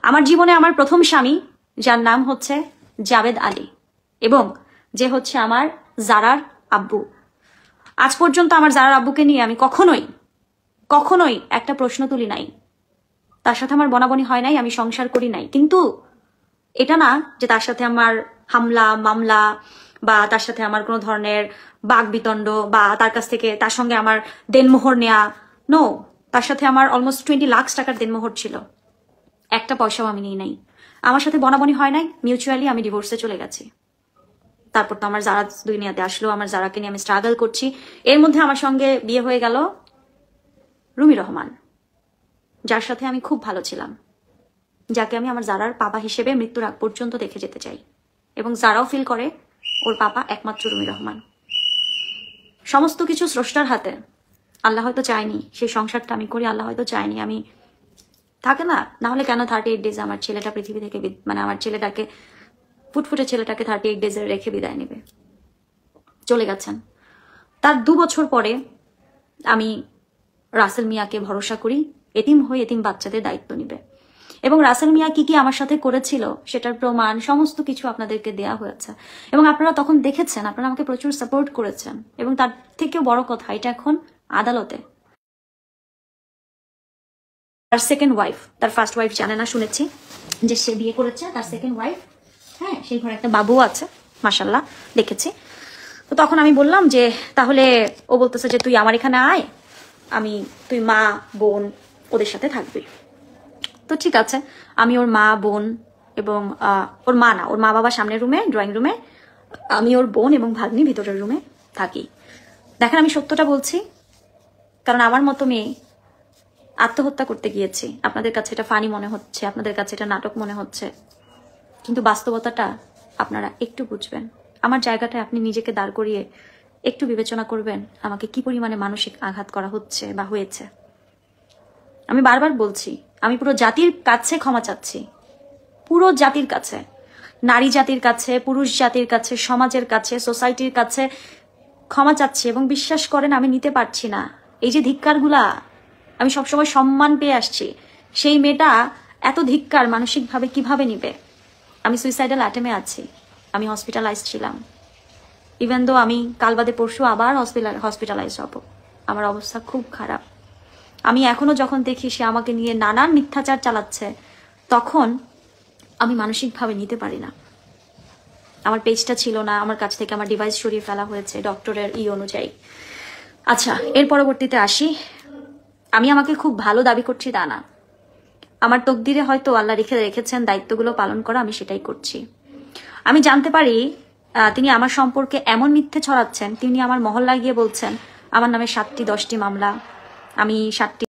আমার জীবনে আমার প্রথম স্বামী, যার নাম হচ্ছে জাবেদ আলী, এবং যে হচ্ছে আমার জারার আব্বু। আজ পর্যন্ত আমার জারার আব্বুকে নিয়ে আমি কখনোই একটা প্রশ্ন তুলি নাই। তার সাথে আমার বনাবনি হয় নাই, আমি সংসার করি নাই। কিন্তু এটা না যে তার সাথে আমার হামলা মামলা বা তার সাথে আমার কোনো ধরনের বাক বিতণ্ড বা তার সঙ্গে আমার দেনমোহর নেয়া, নো। তার সাথে আমার অলমোস্ট 20 লাখ টাকার দেনমোহর ছিল, একটা পয়সাও আমি নিই নাই। আমার সাথে বনাবনি হয় নাই, মিউচুয়ালি আমি ডিভোর্সে চলে গেছি। তারপর তো আমার যারা দুনিয়াতে আসলো, আমার যারাকে নিয়ে আমি স্ট্রাগল করছি। এর মধ্যে আমার সঙ্গে বিয়ে হয়ে গেল রুমি রহমান, যার সাথে আমি খুব ভালো ছিলাম, যাকে আমি আমার জারার পাপা হিসেবে মৃত্যুর আগ পর্যন্ত দেখে যেতে চাই, এবং যারাও ফিল করে ওর পাপা একমাত্র রুমি রহমান। সমস্ত কিছু স্রষ্টার হাতে। আল্লাহ হয়তো চায়নি সেই সংসারটা আমি করি, আল্লাহ হয়তো চায়নি আমি, থাকে না, না হলে কেন 38 ডেজ আমার ছেলেটা পৃথিবী থেকে মানে আমার ছেলেটাকে, ফুটফুটে ছেলেটাকে 38 ডেজে রেখে বিদায় নেবে। চলে গেছেন। তার 2 বছর পরে আমি রাসেল মিয়াকে ভরসা করি, এতিম হয়ে এতিম বাচ্চাদের দায়িত্ব নিবে। এবং রাসেল মিয়া কি কি আমার সাথে করেছিল সেটার প্রমাণ সমস্ত কিছু আপনাদেরকে দেয়া হয়েছে, এবং আপনারা তখন দেখেছেন, আপনারা আমাকে প্রচুর সাপোর্ট করেছেন। এবং তার থেকেও বড় কথা, এটা এখন আদালতে। তার সেকেন্ড ওয়াইফ, তার ফার্স্ট ওয়াইফ জানে না, শুনেছি যে সে বিয়ে করেছে, তার সেকেন্ড ওয়াইফ, হ্যাঁ, সেই ঘরে একটা বাবু আছে, মাশাল্লাহ, দেখেছি। তো তখন আমি বললাম যে তাহলে, ও বলতেছে যে তুই আমার এখানে আয়, তুই মা বোন ওদের সাথে থাকবি। তো ঠিক আছে, আমি ওর মা বোন এবং ওর মা না, ওর মা বাবা সামনের রুমে, ড্রয়িং রুমে, আমি ওর বোন এবং ভাগ্নি ভিতরের রুমে থাকি। দেখেন, আমি সত্যটা বলছি, কারণ আমার মতো মেয়ে আত্মহত্যা করতে গিয়েছি। আপনাদের কাছে এটা ফানি মনে হচ্ছে, আপনাদের কাছে এটা নাটক মনে হচ্ছে, কিন্তু বাস্তবতাটা আপনারা একটু বুঝবেন। আমার জায়গাটায় আপনি নিজেকে দাঁড় করিয়ে একটু বিবেচনা করবেন আমাকে কি পরিমাণে মানসিক আঘাত করা হচ্ছে বা হয়েছে। আমি বারবার বলছি, আমি পুরো জাতির কাছে ক্ষমা চাচ্ছি, পুরো জাতির কাছে, নারী জাতির কাছে, পুরুষ জাতির কাছে, সমাজের কাছে, সোসাইটির কাছে ক্ষমা চাচ্ছি। এবং বিশ্বাস করেন, আমি নিতে পারছি না এই যে ধিক্কারগুলা। আমি সবসময় সম্মান পেয়ে আসছি, সেই মেয়েটা এত ধিক্কার মানসিকভাবে কিভাবে নিবে? আমি সুইসাইডাল অ্যাটেমে আছি, আমি হসপিটালাইজ ছিলাম, ইভেন দো আমি কাল বাদে পরশু আবার হসপিটালাইজ হব। আমার অবস্থা খুব খারাপ। আমি এখনো যখন দেখি সে আমাকে নিয়ে নানান মিথ্যাচার চালাচ্ছে, তখন আমি মানসিকভাবে নিতে পারি না। আমার পেজটা ছিল না, আমার কাছ থেকে আমার ডিভাইস সরিয়ে ফেলা হয়েছে ডক্টরের অনুযায়ী। আচ্ছা, এর পরবর্তীতে আসি। আমি আমাকে খুব ভালো দাবি করছি তা না, আমার তকদিরে হয়তো আল্লাহ রেখেছেন দায়িত্বগুলো পালন করা, আমি সেটাই করছি। আমি জানতে পারি তিনি আমার সম্পর্কে এমন মিথ্যে ছড়াচ্ছেন, তিনি আমার মহল্লায় গিয়ে বলছেন আমার নামে 7টি 10টি মামলা, আমি 7টি